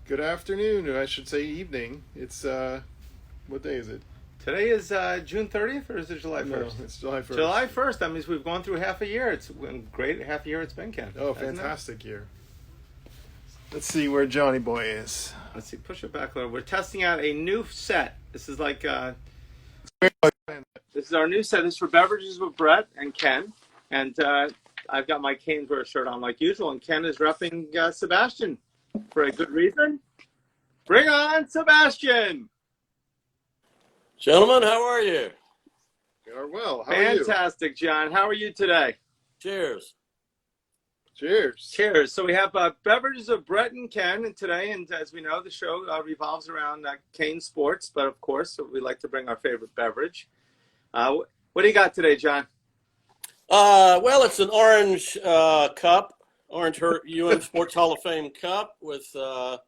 Good afternoon, or I should say evening. It's what day is it? Today is June 30th, or is it July 1st? No, it's July 1st. July 1st. That means we've gone through half a year. It's been great half a year it's been, Ken. Oh, fantastic year. Let's see where Johnny Boy is. Let's see. Push it back a little. We're testing out a new set. This is like this is our new set. This is for Beverages with Brett and Ken, and I've got my Caneswear shirt on like usual, and Ken is repping Sebastian for a good reason. Bring on Sebastian! Gentlemen, how are you? We are well. How are you? Fantastic, John. How are you today? Cheers. Cheers. Cheers. So we have Beverages of Brett and Ken and today, and as we know, the show revolves around Cane sports, but of course, we like to bring our favorite beverage. What do you got today, John? Well, it's an orange cup, Orange UN Sports Hall of Fame cup with a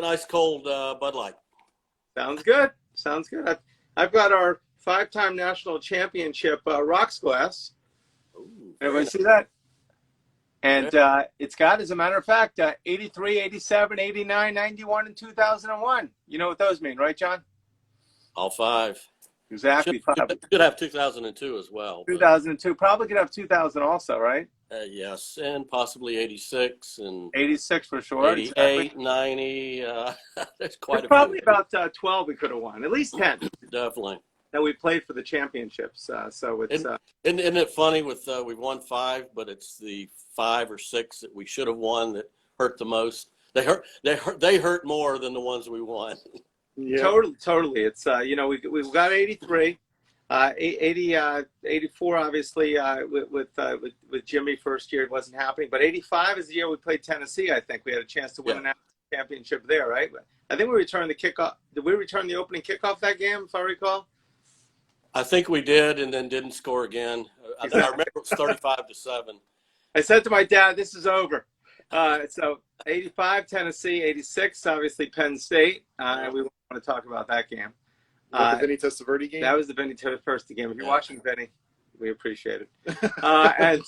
nice cold Bud Light. Sounds good. Sounds good. I've got our 5-time national championship rocks glass. Ooh, Everybody see that? And it's got, as a matter of fact, 83, 87, 89, 91, and 2001. You know what those mean, right, John? all five. Exactly. Should have 2002 as well. 2002. Probably could have 2000 also, right? Yes, and possibly 86 and 86 for sure. 88, Exactly. 90. There's quite a Probably few. about 12 we could have won. At least 10 Definitely. that we played for the championships. So it's Isn't it funny with we've won 5, but it's the 5 or 6 that we should have won that hurt the most. They hurt more than the ones we won. Yeah. totally. It's we've got 83, 80, 84 obviously with Jimmy first year it wasn't happening, but 85 is the year we played Tennessee. I think we had a chance to win a national championship there, right? I think we returned the kickoff. Did we return the opening kickoff that game, if I recall? I think we did, and then didn't score again. I remember it was 35-7. I said to my dad, "This is over." So 85 Tennessee, 86 obviously Penn State, and we want to talk about that game. The Vinny Testaverde game? That was the Vinny Testaverde game. If you're watching, Vinny, we appreciate it. And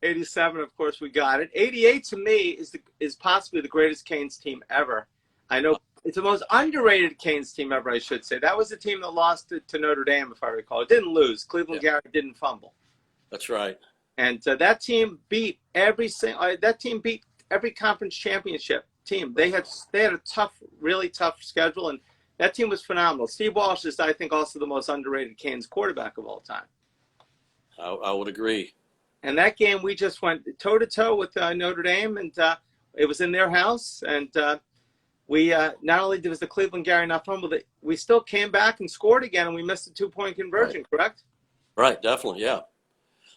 87, of course, we got it. 88 to me is possibly the greatest Canes team ever. I know it's the most underrated Canes team ever, I should say. That was the team that lost to Notre Dame, if I recall. It didn't lose. Cleveland Gary didn't fumble. That's right. And that team beat every conference championship team. They had a tough, really tough schedule, and that team was phenomenal. Steve Walsh is, I think, also the most underrated Canes quarterback of all time. I would agree. And that game, we just went toe-to-toe with Notre Dame, and it was in their house. And we not only was the Cleveland Gary not fumbled, we still came back and scored again, and we missed a 2-point conversion, correct? Right, definitely, yeah.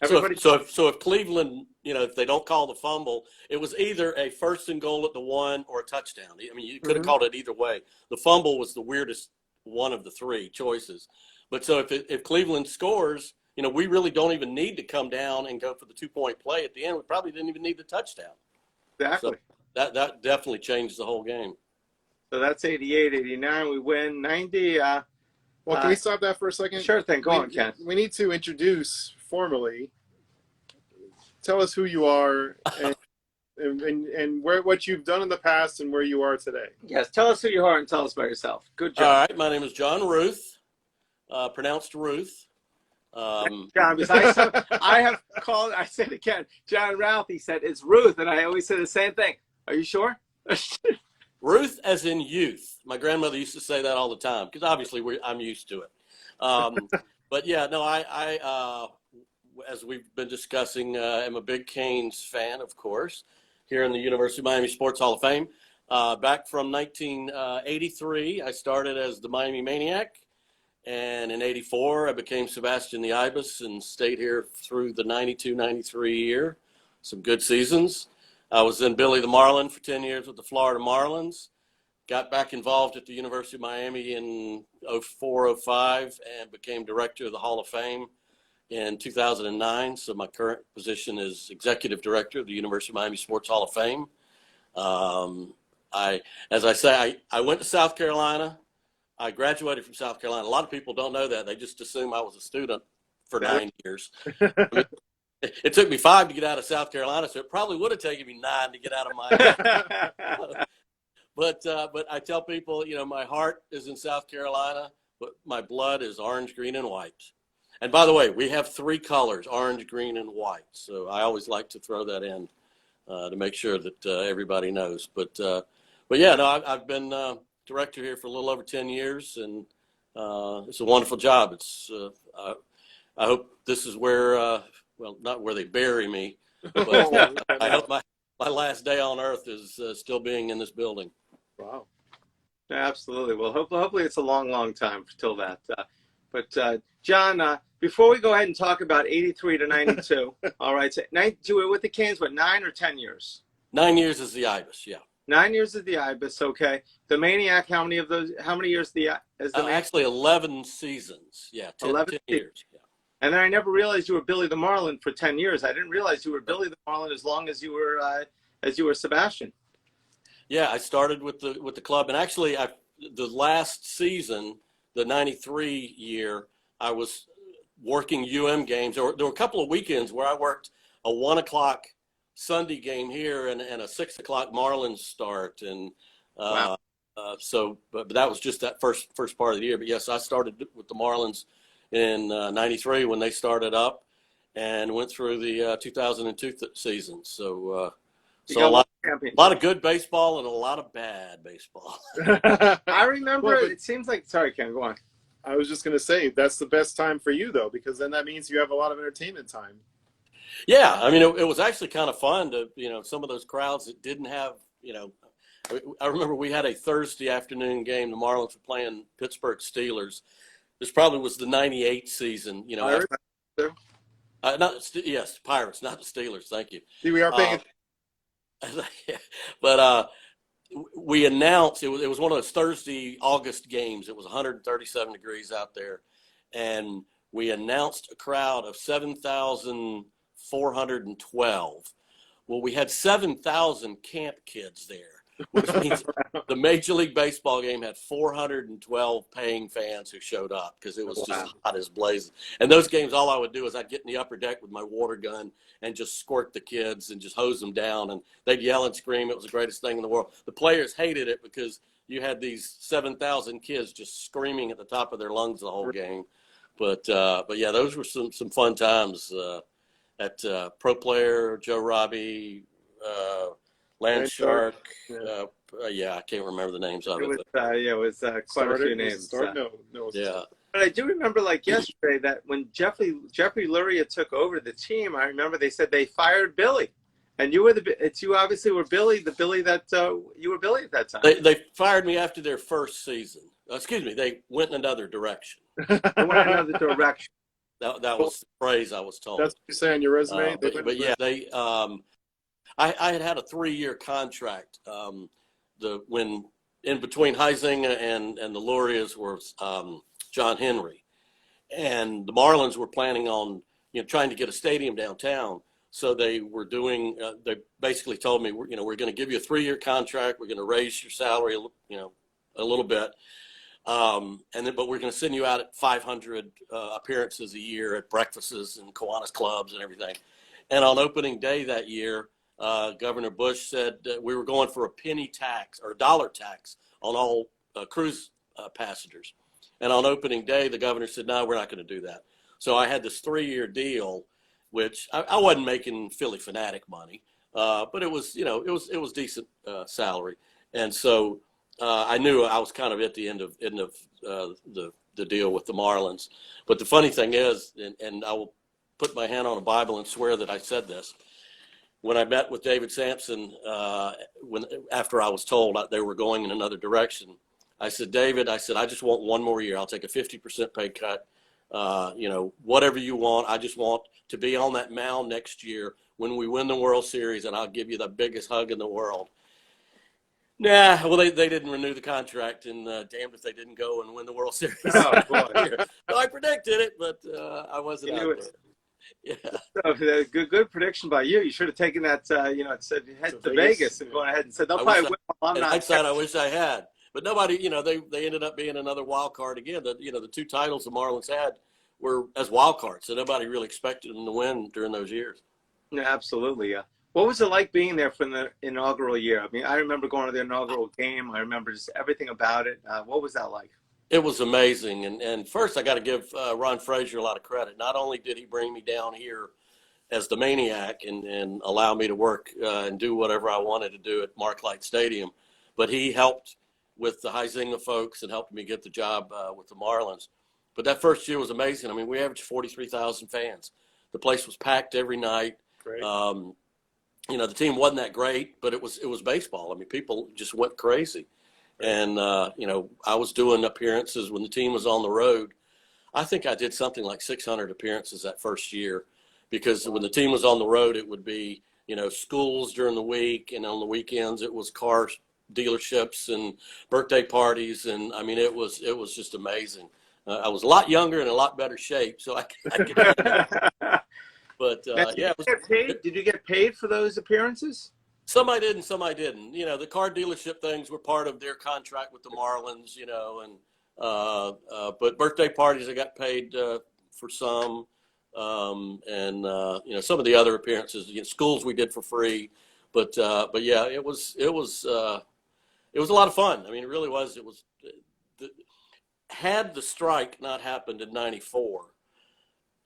So if Cleveland, if they don't call the fumble, it was either a first and goal at the 1 or a touchdown. I mean, you could have called it either way. The fumble was the weirdest one of the 3 choices. But so if Cleveland scores, we really don't even need to come down and go for the 2-point play at the end. We probably didn't even need the touchdown. Exactly. So that definitely changed the whole game. So that's 88, 89. We win 90. Well, can we stop that for a second? Sure thing. Go on, Ken. We need to introduce formally. Tell us who you are and what you've done in the past and where you are today. Yes, tell us who you are and tell us about yourself. Good job. All right, my name is John Routh, pronounced Ruth. John, because I have called, I said again, John Routh, he said, it's Ruth, and I always say the same thing. Are you sure? Ruth as in youth. My grandmother used to say that all the time because obviously I'm used to it. But yeah, no, I as we've been discussing, am a big Canes fan, of course, here in the University of Miami Sports Hall of Fame. Back from 1983, I started as the Miami Maniac. And in 84, I became Sebastian the Ibis and stayed here through the 92-93 year. Some good seasons. I was in Billy the Marlin for 10 years with the Florida Marlins. Got back involved at the University of Miami in 04, 05 and became director of the Hall of Fame in 2009. So my current position is executive director of the University of Miami Sports Hall of Fame. As I say, I went to South Carolina. I graduated from South Carolina. A lot of people don't know that. They just assume I was a student for 9 years. It took me 5 to get out of South Carolina, so it probably would have taken me 9 to get out of Miami. but I tell people, my heart is in South Carolina, but my blood is orange, green, and white. And by the way, we have 3 colors: orange, green, and white. So I always like to throw that in to make sure that everybody knows. But yeah, no, I've been director here for a little over 10 years, and it's a wonderful job. It's I hope this is where, well, not where they bury me, but I hope my last day on earth is still being in this building. Wow. Absolutely. Well, hopefully it's a long, long time till that. But John, before we go ahead and talk about 83 to 92, all right, so you were with the Canes, what, 9 or 10 years? 9 years is the Ibis, yeah. 9 years of the Ibis, okay. The Maniac, how many years is the Maniac? Actually, 11 seasons, yeah, 10 years. Yeah. And then I never realized you were Billy the Marlin for 10 years. I didn't realize you were Billy the Marlin as long as you were Sebastian. Yeah, I started with the club, and actually, the last season, the 93 year, I was working games. There were a couple of weekends where I worked a 1 o'clock Sunday game here and a 6 o'clock Marlins start, and wow. But that was just that first part of the year. But yes, I started with the Marlins in 93 when they started up, and went through the 2002 season. So a lot of good baseball and a lot of bad baseball. I remember. It seems like. Sorry, Ken. Go on. I was just going to say that's the best time for you though, because then that means you have a lot of entertainment time. Yeah, I mean, it was actually kind of fun to, some of those crowds that didn't have, I remember we had a Thursday afternoon game. The Marlins were playing Pittsburgh Steelers. This probably was the 98 season, Pirates? Yes, Pirates, not the Steelers. Thank you. See, we are paying But we announced, it was one of those Thursday, August games. It was 137 degrees out there. And we announced a crowd of 7,412. Well, we had 7,000 camp kids there, which means the Major League Baseball game had 412 paying fans who showed up because it was just hot as blazes. And those games, all I would do is I'd get in the upper deck with my water gun and just squirt the kids and just hose them down. And they'd yell and scream. It was the greatest thing in the world. The players hated it because you had these 7,000 kids just screaming at the top of their lungs the whole game. But yeah, those were some fun times at Pro Player, Joe Robbie, Land Shark. Yeah, I can't remember the names of it. It was quite a few names. Yeah. But I do remember, like yesterday, that when Jeffrey Luria took over the team, I remember they said they fired Billy, and you obviously were Billy, you were Billy at that time. They fired me after their first season. Excuse me, they went in another direction. They went in another direction. That was the phrase I was told. That's what you say on your resume. But yeah, I had a 3-year contract. When in between Huizinga and the Lurias were John Henry, and the Marlins were planning on trying to get a stadium downtown. So they were doing. They basically told me, we're going to give you a 3-year contract. We're going to raise your salary, a little bit. But we're going to send you out at 500 appearances a year at breakfasts and Kiwanis clubs and everything. And on opening day that year, Governor Bush said we were going for a penny tax or $1 tax on all cruise passengers. And on opening day, the governor said, no, we're not going to do that. So I had this 3-year deal, which I wasn't making Philly Fanatic money, but it was, it was decent salary. And so I knew I was kind of at the end of the deal with the Marlins. But the funny thing is, and I will put my hand on a Bible and swear that I said this, when I met with David Sampson, after I was told they were going in another direction, I said, David, I just want 1 more year. I'll take a 50% pay cut. Whatever you want. I just want to be on that mound next year when we win the World Series, and I'll give you the biggest hug in the world. Nah, well, they didn't renew the contract, and damned if they didn't go and win the World Series. Oh, boy. So I predicted it, but I wasn't out there. Yeah. So, good prediction by you. You should have taken that, it said head to Vegas and gone ahead and said, they'll probably win. I'm not. I wish I had. But nobody, they ended up being another wild card again. The 2 titles the Marlins had were as wild cards, so nobody really expected them to win during those years. Yeah, absolutely. Yeah. What was it like being there for the inaugural year? I mean, I remember going to the inaugural game. I remember just everything about it. What was that like? It was amazing. And first, I got to give Ron Frazier a lot of credit. Not only did he bring me down here as the Maniac and allow me to work and do whatever I wanted to do at Marklight Stadium, but he helped with the Huizenga folks and helped me get the job with the Marlins. But that first year was amazing. I mean, we averaged 43,000 fans. The place was packed every night. Great. You know, the team wasn't that great, but it was baseball. I mean, people just went crazy. And, you know, I was doing appearances when the team was on the road. I think I did something like 600 appearances that first year, because when the team was on the road, it would be, you know, schools during the week, and on the weekends it was car dealerships and birthday parties. And I mean, it was just amazing. I was a lot younger and in a lot better shape, so I could but yeah, Did you get paid for those appearances? some I did and some I didn't. You know, the car dealership things were part of their contract with the Marlins, you know, and but birthday parties I got paid for some, and you know, some of the other appearances, you know, schools we did for free, but yeah, it was a lot of fun. I mean, it really was. It was had the strike not happened in '94,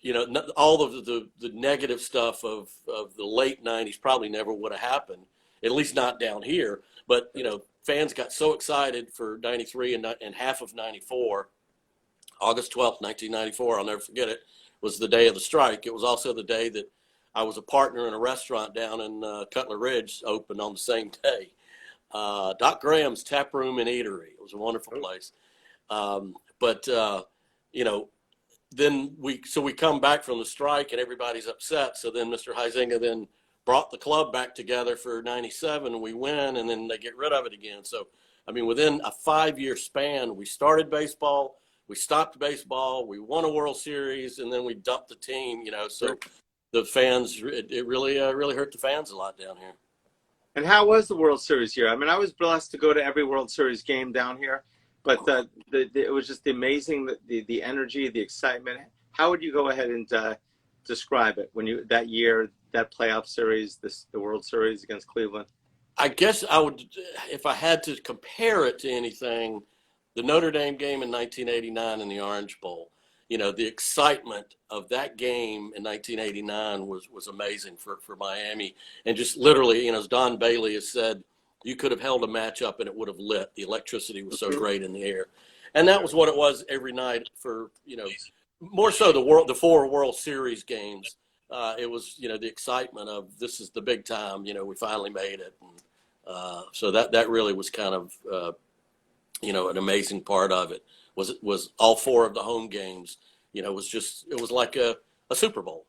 you know, all of the negative stuff of the late '90s probably never would have happened, at least not down here. But, you know, fans got so excited for '93 and half of '94. August 12th, 1994, I'll never forget it, was the day of the strike. It was also the day that I was a partner in a restaurant down in Cutler Ridge, opened on the same day. Doc Graham's Tap Room and Eatery. It was a wonderful place. But you know, then we come back from the strike and everybody's upset. So then Mr. Huizenga then brought the club back together for '97, and we win, and then they get rid of it again. So, I mean, within a 5-year span, we started baseball, we stopped baseball, we won a World Series, and then we dumped the team, you know. So the fans, it really hurt the fans a lot down here. And how was the World Series year? I mean, I was blessed to go to every World Series game down here. But it was just amazing, the energy, the excitement. How would you go ahead and describe it when that year, that playoff series, the World Series against Cleveland? I guess I would, if I had to compare it to anything, the Notre Dame game in 1989 in the Orange Bowl. You know, the excitement of that game in 1989 was amazing for Miami. And just literally, you know, as Don Bailey has said, you could have held a match up and it would have lit. The electricity was so great in the air. And that was what it was every night for, you know, more so the 4 World Series games. It was, you know, the excitement of this is the big time, you know, we finally made it. And, so that really was kind of, you know, an amazing part of it was all 4 of the home games, you know, it was like a Super Bowl.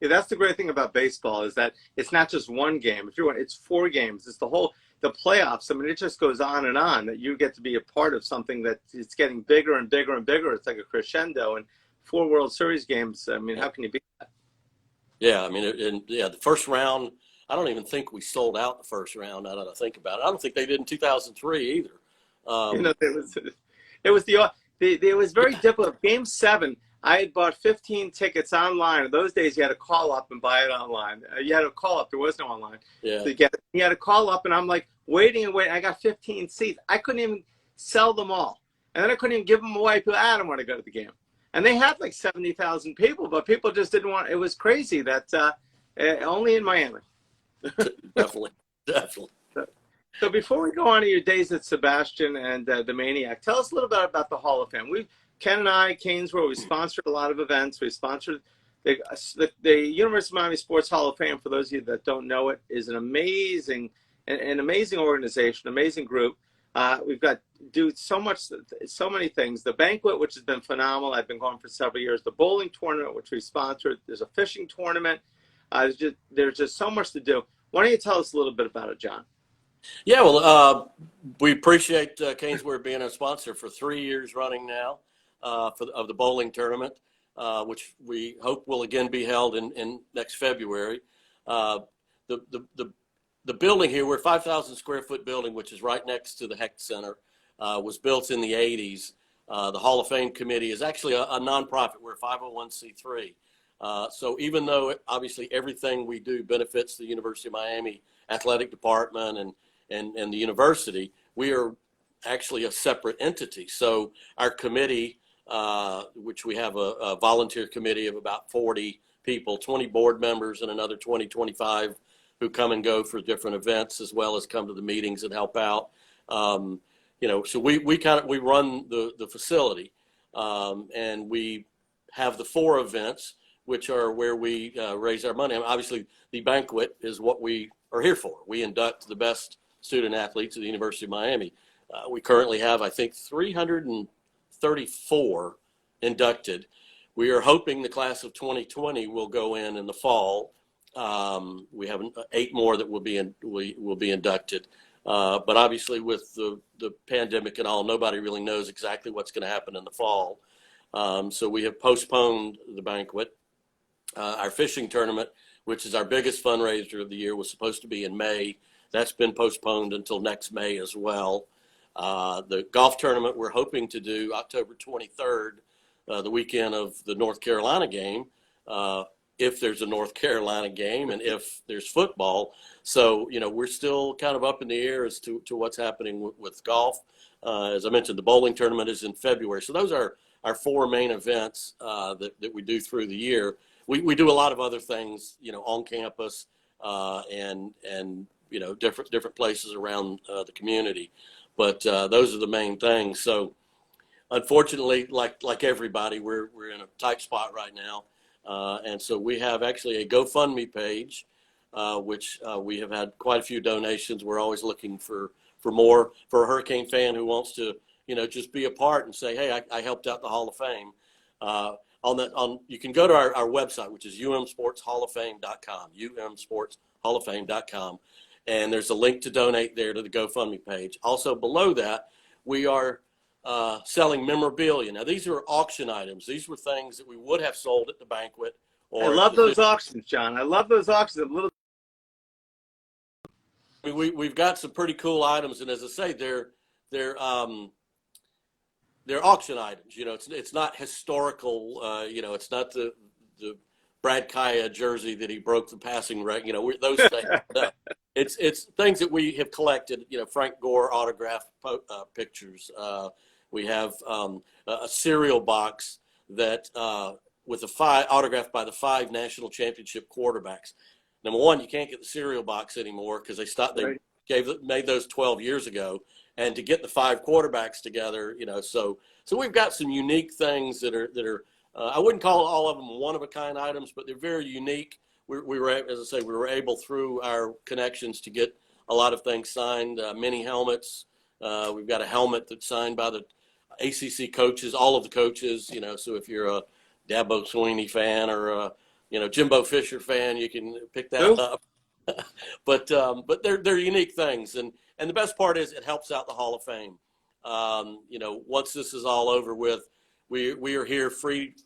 Yeah, that's the great thing about baseball is that it's not just one game. It's 4 games. It's the playoffs. I mean, it just goes on and on. That you get to be a part of something that it's getting bigger and bigger and bigger. It's like a crescendo. And 4 World Series games. I mean, how can you beat that? Yeah, I mean, the first round. I don't even think we sold out the first round. Now that I think about it, I don't think they did in 2003 either. You know, it was very difficult. Game 7. I had bought 15 tickets online. In those days, you had to call up and buy it online. You had to call up. There was no online. Yeah. So you had to call up, and I'm like waiting and waiting. I got 15 seats. I couldn't even sell them all. And then I couldn't even give them away. People, I don't want to go to the game. And they had like 70,000 people, but people just didn't want. It was crazy that only in Miami. Definitely. So before we go on to your days at Sebastian and the Maniac, tell us a little bit about the Hall of Fame. Ken and I, Canesboro, we sponsored a lot of events. We sponsored the University of Miami Sports Hall of Fame. For those of you that don't know it, is an amazing organization, amazing group. We've do so many things. The banquet, which has been phenomenal. I've been going for several years. The bowling tournament, which we sponsored. There's a fishing tournament. There's just so much to do. Why don't you tell us a little bit about it, John? Yeah, well, we appreciate Canesboro being a sponsor for 3 years running now of the bowling tournament, which we hope will again be held in next February. The building here, we're a 5,000 square foot building, which is right next to the Hecht Center, was built in the 80s. The Hall of Fame committee is actually a nonprofit. We're a 501c3. So even though obviously everything we do benefits the University of Miami athletic department and the university, we are actually a separate entity. So our committee, which we have a volunteer committee of about 40 people, 20 board members and another 20, 25 who come and go for different events, as well as come to the meetings and help out. So we run the facility, and we have the 4 events, which are where we raise our money. I mean, obviously, the banquet is what we are here for. We induct the best student athletes at the University of Miami. We currently have, I think, 334 inducted. We are hoping the class of 2020 will go in the fall. We have 8 more that will be inducted. But obviously, with the pandemic and all, nobody really knows exactly what's going to happen in the fall. So we have postponed the banquet. Our fishing tournament, which is our biggest fundraiser of the year, was supposed to be in May. That's been postponed until next May as well. The golf tournament we're hoping to do October 23rd, the weekend of the North Carolina game, if there's a North Carolina game and if there's football. So, we're still kind of up in the air as to what's happening with golf. As I mentioned, the bowling tournament is in February. So those are our 4 main events that we do through the year. We do a lot of other things, on campus and different places around the community. But those are the main things. So unfortunately, like everybody, we're in a tight spot right now. And so we have actually a GoFundMe page, which we have had quite a few donations. We're always looking for more. For a Hurricane fan who wants to, just be a part and say, hey, I helped out the Hall of Fame. You can go to our website, which is umsportshalloffame.com, umsportshalloffame.com. And there's a link to donate there to the GoFundMe page. Also below that, we are selling memorabilia. Now, these are auction items. These were things that we would have sold at the banquet. I love those auctions, John. I love those auctions. We've got some pretty cool items, and as I say, they're auction items. It's not historical. It's not the Brad Kaya jersey that he broke the passing record. Those things. It's things that we have collected. Frank Gore autographed pictures. We have a cereal box that with autographed by the 5 national championship quarterbacks. Number one, you can't get the cereal box anymore because they stopped. They made those 12 years ago, and to get the 5 quarterbacks together, so we've got some unique things that are. I wouldn't call all of them one-of-a-kind items, but they're very unique. We were, as I say, we were able through our connections to get a lot of things signed. Mini helmets. We've got a helmet that's signed by the ACC coaches, all of the coaches. So if you're a Dabo Swinney fan or a Jimbo Fisher fan, you can pick that up. But they're unique things, and the best part is it helps out the Hall of Fame. Once this is all over with, we are here free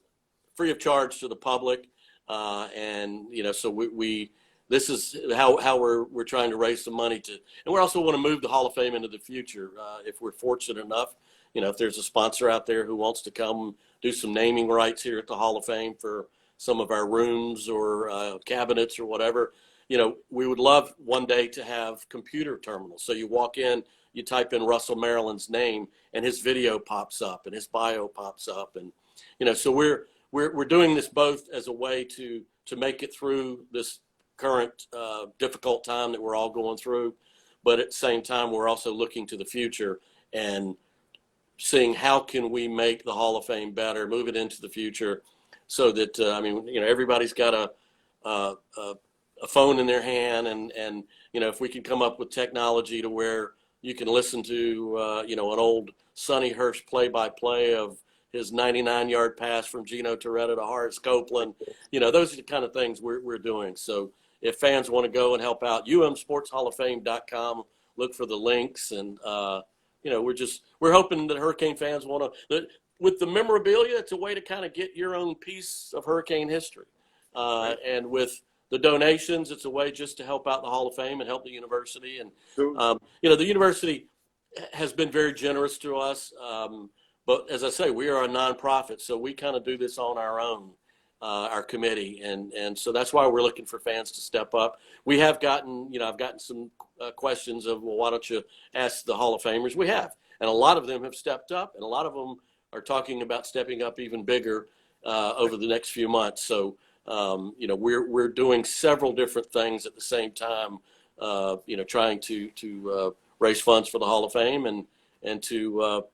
of charge to the public, and so we this is how we're trying to raise some money and we also want to move the Hall of Fame into the future if we're fortunate enough. If there's a sponsor out there who wants to come do some naming rights here at the Hall of Fame for some of our rooms or cabinets or whatever, we would love one day to have computer terminals. So you walk in, you type in Russell Maryland's name, and his video pops up and his bio pops up, and so we're doing this both as a way to make it through this current difficult time that we're all going through, but at the same time we're also looking to the future and seeing how can we make the Hall of Fame better, move it into the future, so that everybody's got a phone in their hand, and if we can come up with technology to where you can listen to an old Sonny Hurst play-by-play of his 99-yard pass from Gino Toretta to Horace Copeland, those are the kind of things we're doing. So if fans want to go and help out, umsportshalloffame.com, look for the links, and we're hoping that Hurricane fans want to. With the memorabilia, it's a way to kind of get your own piece of Hurricane history. And with the donations, it's a way just to help out the Hall of Fame and help the university. And, the university has been very generous to us. But as I say, we are a nonprofit, so we kind of do this on our own. our committee, and so that's why we're looking for fans to step up. We have gotten, I've gotten some questions of, well, why don't you ask the Hall of Famers? We have, and a lot of them have stepped up, and a lot of them are talking about stepping up even bigger over the next few months. So, we're doing several different things at the same time, trying to raise funds for the Hall of Fame and to,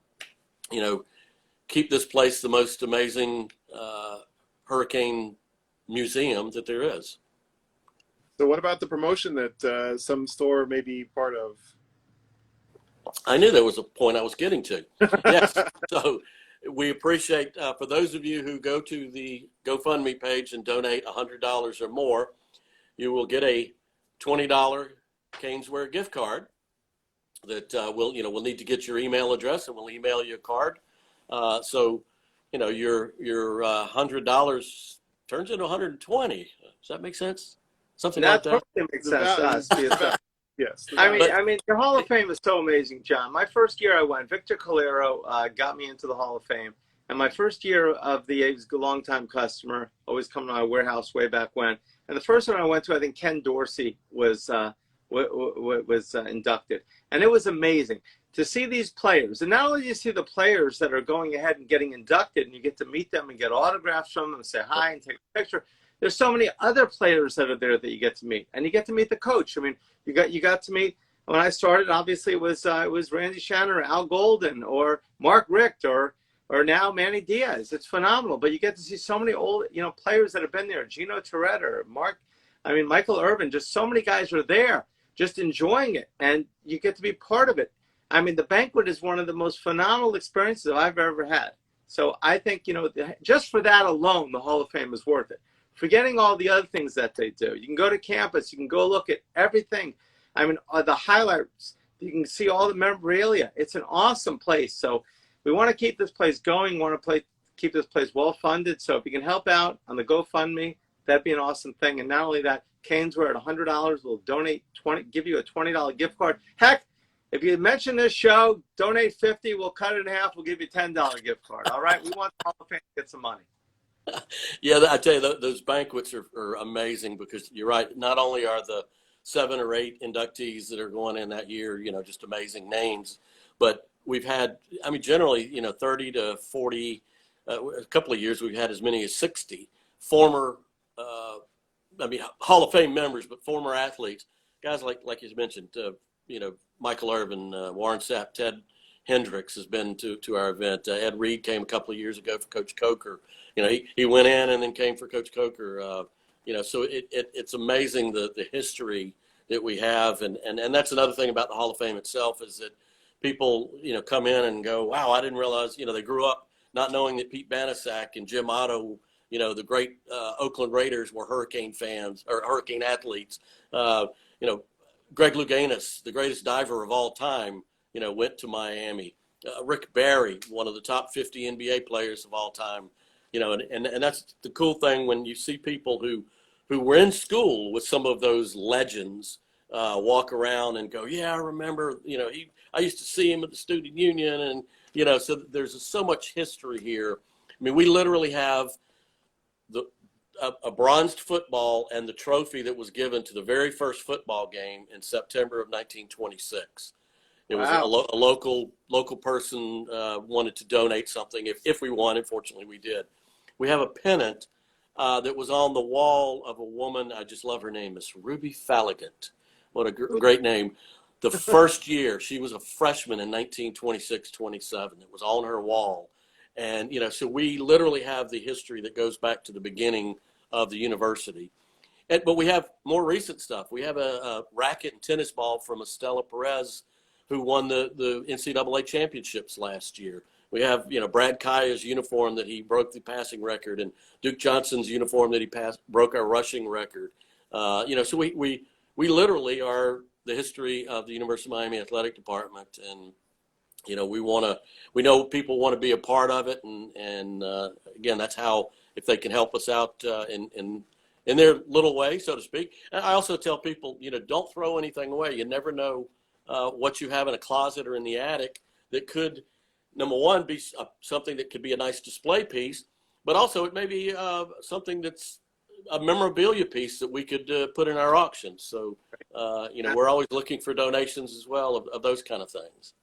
keep this place the most amazing hurricane museum that there is. So what about the promotion that some store may be part of? I knew there was a point I was getting to. Yes. So we appreciate, for those of you who go to the GoFundMe page and donate $100 or more, you will get a $20 Caneswear gift card that we'll need to get your email address, and we'll email you a card. So your $100 turns into $120. Does that make sense? Something like that. Totally makes sense to us. Yes. I mean, the Hall of Fame is so amazing, John. My first year I went, Victor Calero got me into the Hall of Fame. And my first year of he was a longtime customer, always coming to my warehouse way back when. And the first one I went to, I think Ken Dorsey was inducted. And it was amazing to see these players. And not only do you see the players that are going ahead and getting inducted, and you get to meet them and get autographs from them and say hi and take a picture. There's so many other players that are there that you get to meet. And you get to meet the coach. I mean, you got to meet, when I started, obviously it was Randy Shannon or Al Golden or Mark Richt or now Manny Diaz. It's phenomenal. But you get to see so many old, players that have been there. Gino Torretta, Michael Irvin, just so many guys are there just enjoying it. And you get to be part of it. I mean, the banquet is one of the most phenomenal experiences I've ever had. So I think, just for that alone, the Hall of Fame is worth it. Forgetting all the other things that they do. You can go to campus. You can go look at everything. I mean, the highlights. You can see all the memorabilia. It's an awesome place. So we want to keep this place going. We want to keep this place well-funded. So if you can help out on the GoFundMe, that'd be an awesome thing. And not only that, Caneswear at $100 will give you a $20 gift card. Heck, if you mention this show, donate $50, we'll cut it in half. We'll give you a $10 gift card. All right? We want the Hall of Fame to get some money. Yeah, I tell you, those banquets are amazing because you're right. Not only are the 7 or 8 inductees that are going in that year, just amazing names, but we've had, generally, 30 to 40, a couple of years we've had as many as 60 former, Hall of Fame members, but former athletes, guys like you mentioned, Michael Irvin, Warren Sapp, Ted Hendricks has been to our event. Ed Reed came a couple of years ago for Coach Coker. He went in and then came for Coach Coker. So it's amazing the history that we have, and that's another thing about the Hall of Fame itself is that people come in and go, wow, I didn't realize they grew up not knowing that Pete Banasak and Jim Otto, the great Oakland Raiders were Hurricane fans or Hurricane athletes. Greg Louganis, the greatest diver of all time, went to Miami. Rick Barry, one of the top 50 NBA players of all time, and that's the cool thing when you see people who were in school with some of those legends walk around and go, yeah, I remember, I used to see him at the student union. And, so there's so much history here. I mean, we literally have a bronzed football and the trophy that was given to the very first football game in September of 1926. It was Wow. a local person wanted to donate something if we won. Unfortunately, we did. We have a pennant that was on the wall of a woman. I just love her name. Miss Ruby Falligant. What a great name. The first year, she was a freshman in 1926-27. It was on her wall. And, so we literally have the history that goes back to the beginning of the university. But we have more recent stuff. We have a racket and tennis ball from Estela Perez, who won the NCAA championships last year. We have, Brad Kaya's uniform that he broke the passing record, and Duke Johnson's uniform that he broke our rushing record. So we literally are the history of the University of Miami Athletic Department, and we know people want to be a part of it, and again, that's how, if they can help us out in their little way, so to speak. And I also tell people, don't throw anything away. You never know what you have in a closet or in the attic that could, number one, be something that could be a nice display piece, but also it may be something that's a memorabilia piece that we could put in our auction. So, we're always looking for donations as well of those kind of things.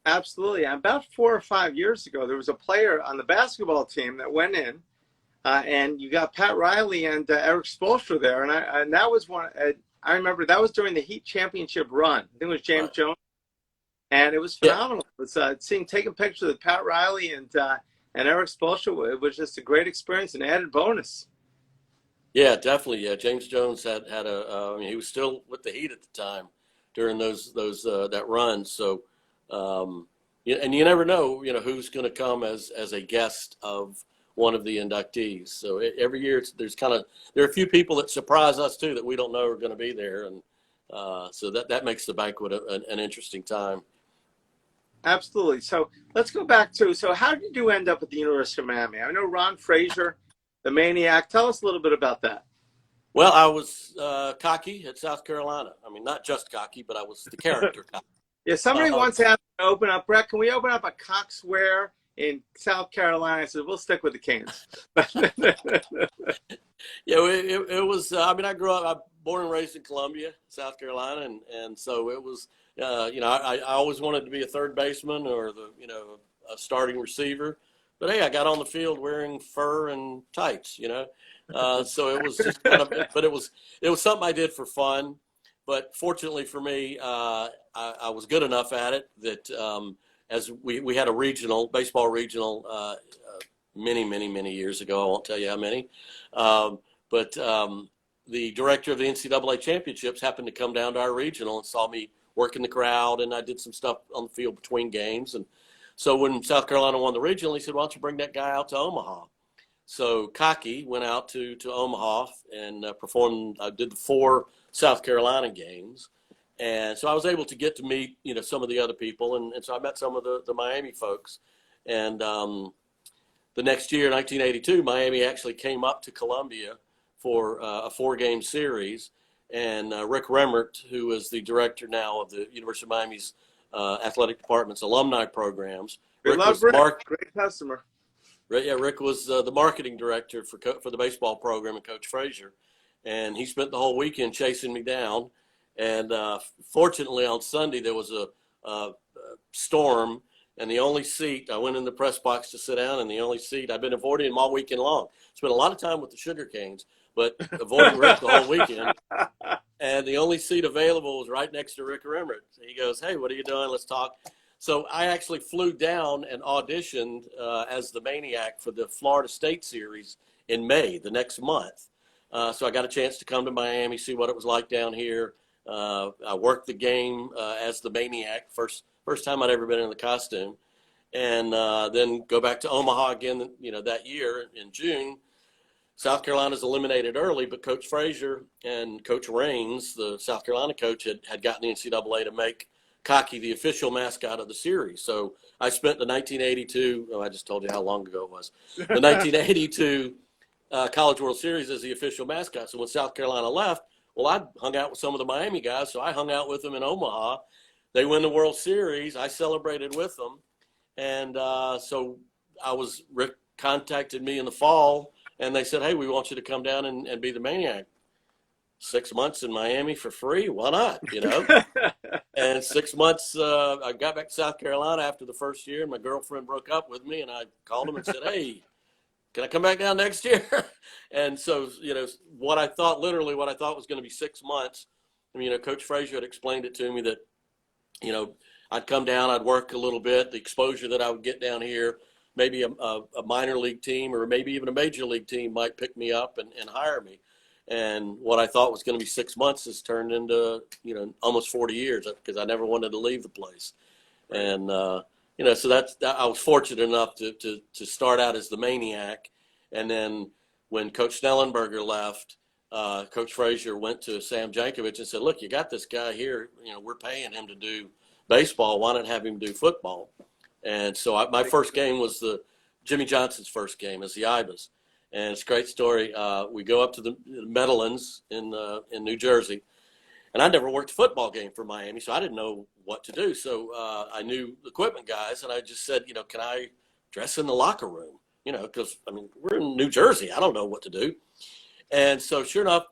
Absolutely. About 4 or 5 years ago, there was a player on the basketball team that went in, and you got Pat Riley and Eric Spoelstra there, and that was one. I remember that was during the Heat championship run. I think it was James Jones, and it was phenomenal. Yeah. It was taking pictures with Pat Riley and Eric Spoelstra. It was just a great experience, an added bonus. Yeah, definitely. Yeah, James Jones had he was still with the Heat at the time during those that run. So, and you never know, who's going to come as a guest of one of the inductees. So every year there are a few people that surprise us too that we don't know are going to be there, and so that makes the banquet an interesting time. Absolutely. So let's go back to, so how did you end up at the University of Miami? I know Ron Frazier, the Maniac. Tell us a little bit about that. Well, I was cocky at South Carolina. I mean, not just cocky, but I was the character cocky. Yeah, somebody once asked me to open up, Brett, can we open up a Coxware in South Carolina? I said, we'll stick with the Canes. Yeah, it was, I grew up, I'm born and raised in Columbia, South Carolina, and so it was, I always wanted to be a third baseman or a starting receiver. But hey, I got on the field wearing fur and tights, so it was just kind of, but it was something I did for fun. But fortunately for me, I was good enough at it that as we had a baseball regional many years ago. I won't tell you how many, but the director of the NCAA championships happened to come down to our regional and saw me working the crowd, and I did some stuff on the field between games. And so when South Carolina won the regional, he said, why don't you bring that guy out to Omaha? So Cocky went out to Omaha and performed. I did the 4 South Carolina games. And so I was able to get to meet, some of the other people. And so I met some of the Miami folks. And the next year, 1982, Miami actually came up to Columbia for a 4-game series. And Rick Remmert, who is the director now of the University of Miami's athletic department's alumni programs. Rick was great customer. Rick was the marketing director for the baseball program and Coach Frazier. And he spent the whole weekend chasing me down. And fortunately, on Sunday, there was a storm. And the only seat, I went in the press box to sit down, and the only seat, I've been avoiding him all weekend long. Spent a lot of time with the Sugar Canes, but avoiding Rick the whole weekend. And the only seat available was right next to Rick Remmert. He goes, hey, what are you doing? Let's talk. So I actually flew down and auditioned as the Maniac for the Florida State Series in May, the next month. So I got a chance to come to Miami, see what it was like down here. I worked the game as the Maniac, first time I'd ever been in the costume. And then go back to Omaha again, that year in June. South Carolina's eliminated early, but Coach Frazier and Coach Raines, the South Carolina coach, had gotten the NCAA to make Cocky the official mascot of the series. So I spent the 1982, I just told you how long ago it was, the 1982 College World Series as the official mascot. So when South Carolina left, well, I hung out with some of the Miami guys, so I hung out with them in Omaha. They win the World Series. I celebrated with them. And so Rick contacted me in the fall, and they said, hey, we want you to come down and be the Maniac. 6 months in Miami for free? Why not, And 6 months, I got back to South Carolina after the first year, and my girlfriend broke up with me, and I called him and said, hey, can I come back down next year? And so, what I thought was going to be 6 months, Coach Frazier had explained it to me that, I'd come down, I'd work a little bit, the exposure that I would get down here, maybe a minor league team or maybe even a major league team might pick me up and hire me. And what I thought was going to be 6 months has turned into, almost 40 years because I never wanted to leave the place. And, so I was fortunate enough to start out as the Maniac. And then when Coach Snellenberger left, Coach Frazier went to Sam Jankovic and said, look, you got this guy here, we're paying him to do baseball. Why not have him do football? And so my first game was Jimmy Johnson's first game as the Ibis. And it's a great story. We go up to the Meadowlands in New Jersey. And I never worked a football game for Miami, so I didn't know what to do. So I knew the equipment guys, and I just said, can I dress in the locker room? because, I mean, we're in New Jersey. I don't know what to do. And so sure enough,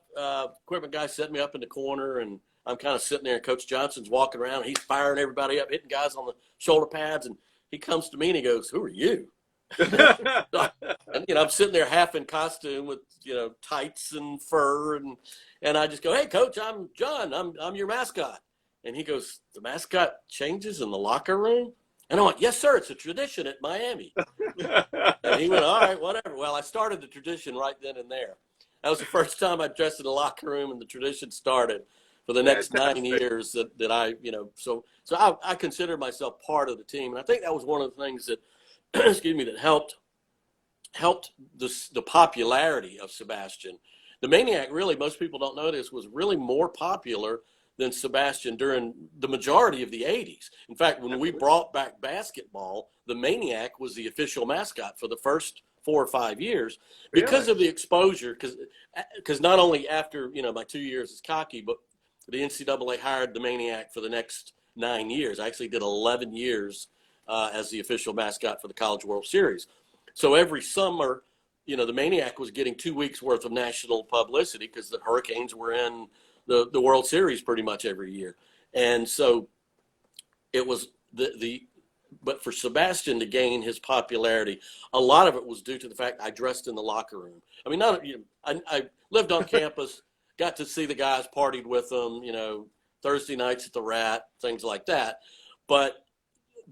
equipment guy set me up in the corner, and I'm kind of sitting there, and Coach Johnson's walking around, and he's firing everybody up, hitting guys on the shoulder pads. And he comes to me and he goes, "Who are you?" And, I'm sitting there half in costume with, tights and fur. And I just go, "Hey, Coach, I'm John. I'm your mascot." And he goes, "The mascot changes in the locker room?" And I went, "Yes, sir. It's a tradition at Miami." And he went, "All right, whatever." Well, I started the tradition right then and there. That was the first time I dressed in the locker room, and the tradition started for the next 9 years that I, so I consider myself part of the team. And I think that was one of the things that, excuse me, that helped the popularity of Sebastian. The Maniac, really, most people don't know this, was really more popular than Sebastian during the majority of the 80s. In fact, when we brought back basketball, the Maniac was the official mascot for the first 4 or 5 years because of the exposure. Because not only after, my 2 years as cocky, but the NCAA hired the Maniac for the next 9 years. I actually did 11 years as the official mascot for the College World Series. So every summer, the Maniac was getting 2 weeks worth of national publicity because the Hurricanes were in the World Series pretty much every year. And so it was but for Sebastian to gain his popularity, a lot of it was due to the fact I dressed in the locker room. I mean, I lived on campus, got to see the guys, partied with them, Thursday nights at the Rat, things like that. But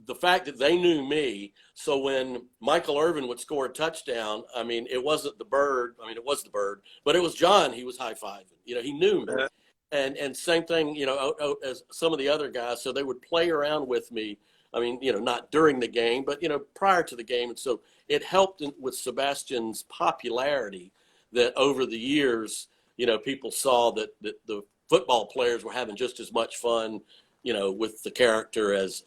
the fact that they knew me, so when Michael Irvin would score a touchdown, I mean, it wasn't the Bird. I mean, it was the Bird, but it was John he was high-fiving. He knew me. And same thing, as some of the other guys. So they would play around with me. I mean, not during the game, but, prior to the game. And so it helped with Sebastian's popularity that over the years, people saw that the football players were having just as much fun, with the character as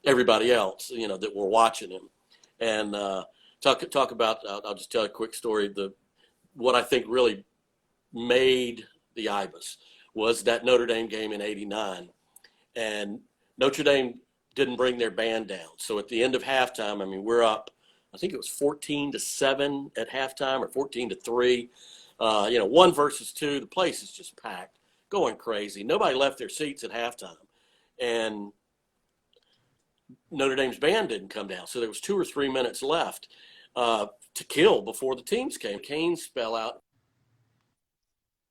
everybody else, that were watching him. And talk about, I'll just tell a quick story. What I think really made the Ibis was that Notre Dame game in '89. And Notre Dame didn't bring their band down. So at the end of halftime, I mean, we're up, I think it was 14-7 at halftime or 14-3. 1 versus 2. The place is just packed, going crazy. Nobody left their seats at halftime. And Notre Dame's band didn't come down. So there was 2 or 3 minutes left to kill before the teams came. Canes spell out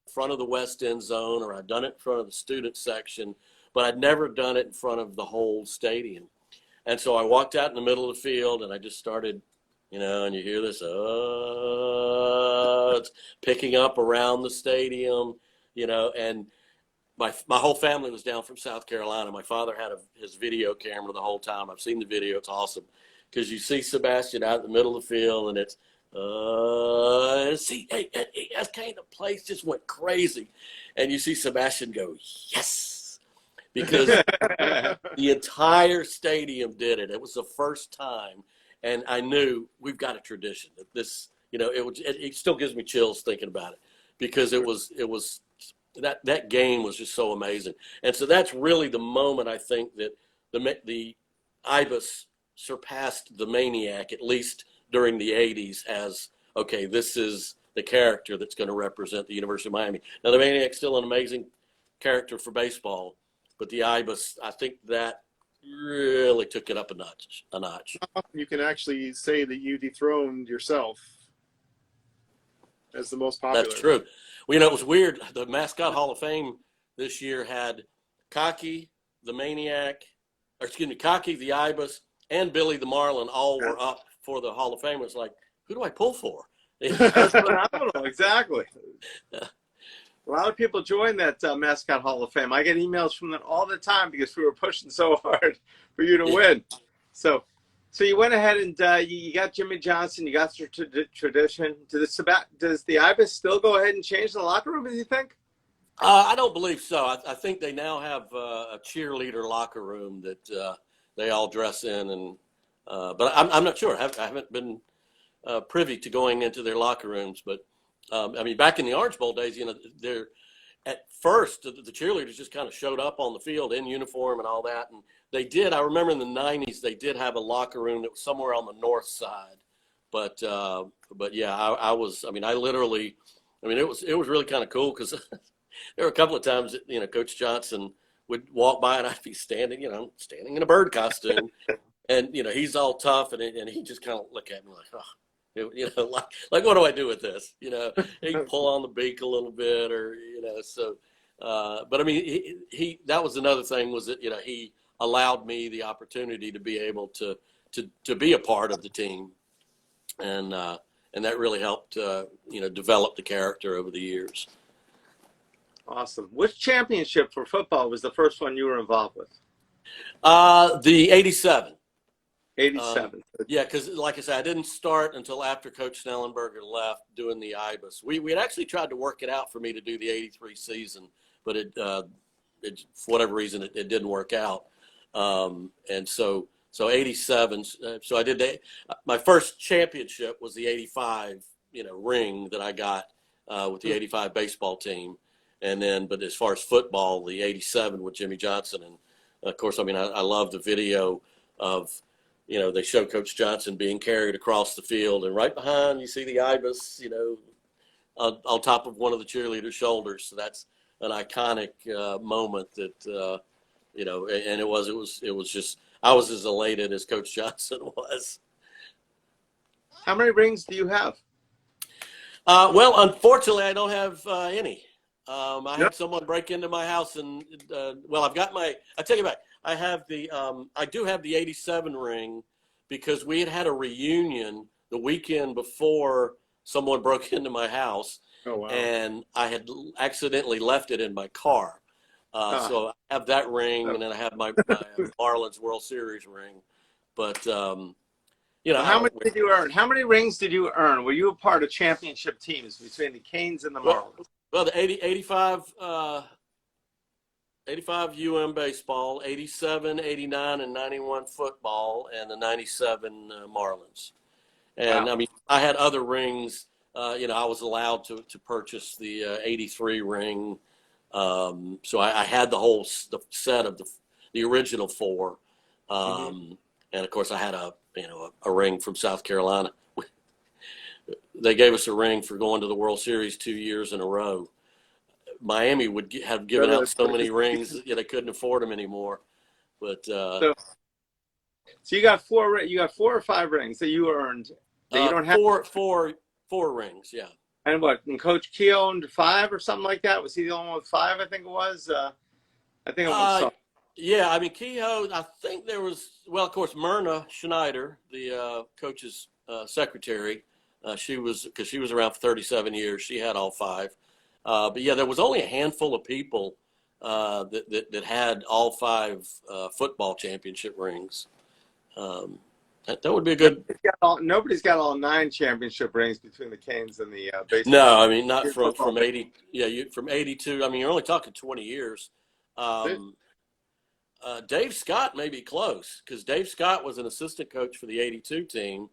in front of the West End zone, or I'd done it in front of the student section, but I'd never done it in front of the whole stadium. And so I walked out in the middle of the field, and I just started, and you hear this, it's picking up around the stadium, and my whole family was down from South Carolina. My father had his video camera the whole time. I've seen the video. It's awesome because you see Sebastian out in the middle of the field, and it's, the place just went crazy. And you see Sebastian go, yes, because the entire stadium did it. It was the first time. And I knew we've got a tradition that this, it still gives me chills thinking about it because it was that game was just so amazing. And so that's really the moment I think that the Ibis surpassed the Maniac, at least during the 80s, as, okay, this is the character that's going to represent the University of Miami. Now, the Maniac's still an amazing character for baseball, but the Ibis, I think that really took it up a notch. You can actually say that you dethroned yourself as the most popular. That's true. Well, it was weird. The Mascot Hall of Fame this year had Cocky, the Maniac, Cocky, the Ibis, and Billy the Marlin all were up for the Hall of Fame. It was like, who do I pull for? That's phenomenal. Exactly. A lot of people join that Mascot Hall of Fame. I get emails from them all the time because we were pushing so hard for you to win. So you went ahead and you got Jimmy Johnson. You got your tradition. Does the Ibis still go ahead and change the locker room, do you think? I don't believe so. I think they now have a cheerleader locker room that they all dress in. And but I'm not sure. I haven't been privy to going into their locker rooms. But, I mean, back in the Orange Bowl days, at first, the cheerleaders just kind of showed up on the field in uniform and all that. And they did. I remember in the 90s, they did have a locker room that was somewhere on the north side. But yeah, I was. I mean, I literally. I mean, it was really kind of cool because there were a couple of times that, Coach Johnson would walk by and I'd be standing in a bird costume, and he's all tough and he just kind of look at me like, oh, like what do I do with this? He'd pull on the beak a little bit or so. But I mean, he that was another thing was that he allowed me the opportunity to be able to be a part of the team, and that really helped develop the character over the years. Awesome. Which championship for football was the first one you were involved with? The 87. 87. Yeah, because like I said, I didn't start until after Coach Snellenberger left doing the Ibis. We had actually tried to work it out for me to do the 83 season, but it for whatever reason it didn't work out. And so 87. So I did my first championship was the 85 ring that I got with the 85 baseball team. And then, but as far as football, the 87 with Jimmy Johnson. And of course, I mean, I love the video of, they show Coach Johnson being carried across the field, and right behind you see the Ibis, on top of one of the cheerleaders' shoulders. So that's an iconic moment that, and it was just, I was as elated as Coach Johnson was. How many rings do you have? Well, unfortunately, I don't have any. I had someone break into my house and, I've got I take it back. I do have the 87 ring because we had a reunion the weekend before someone broke into my house. Oh, wow. And I had accidentally left it in my car. So I have that ring, and then I have my Marlins World Series ring. But, how many did you earn? How many rings did you earn? Were you a part of championship teams between the Canes and the Marlins? Well, the 85 UM baseball, 87, 89, and 91 football, and the 97 Marlins. And, wow. I mean, I had other rings. I was allowed to purchase the 83 ring. So I had the set of the original four. And, of course, I had a ring from South Carolina. They gave us a ring for going to the World Series 2 years in a row. Miami would have given out so many rings that they couldn't afford them anymore. But so you got four or five rings that you earned that you don't have. Four rings, yeah. And what? And Coach Key owned 5 or something like that. Was he the only one with 5? I think it was. I think it was. Yeah, I mean Kehoe. I think there was. Well, of course, Myrna Schneider, the coach's secretary. She was around for 37 years. She had all 5. But yeah, there was only a handful of people that had all 5 football championship rings. That would be a good. Nobody's got all 9 championship rings between the Canes and the baseball. No, I mean not from 80. Yeah, from 82. I mean, you're only talking 20 years. Dave Scott may be close because Dave Scott was an assistant coach for the 82 team.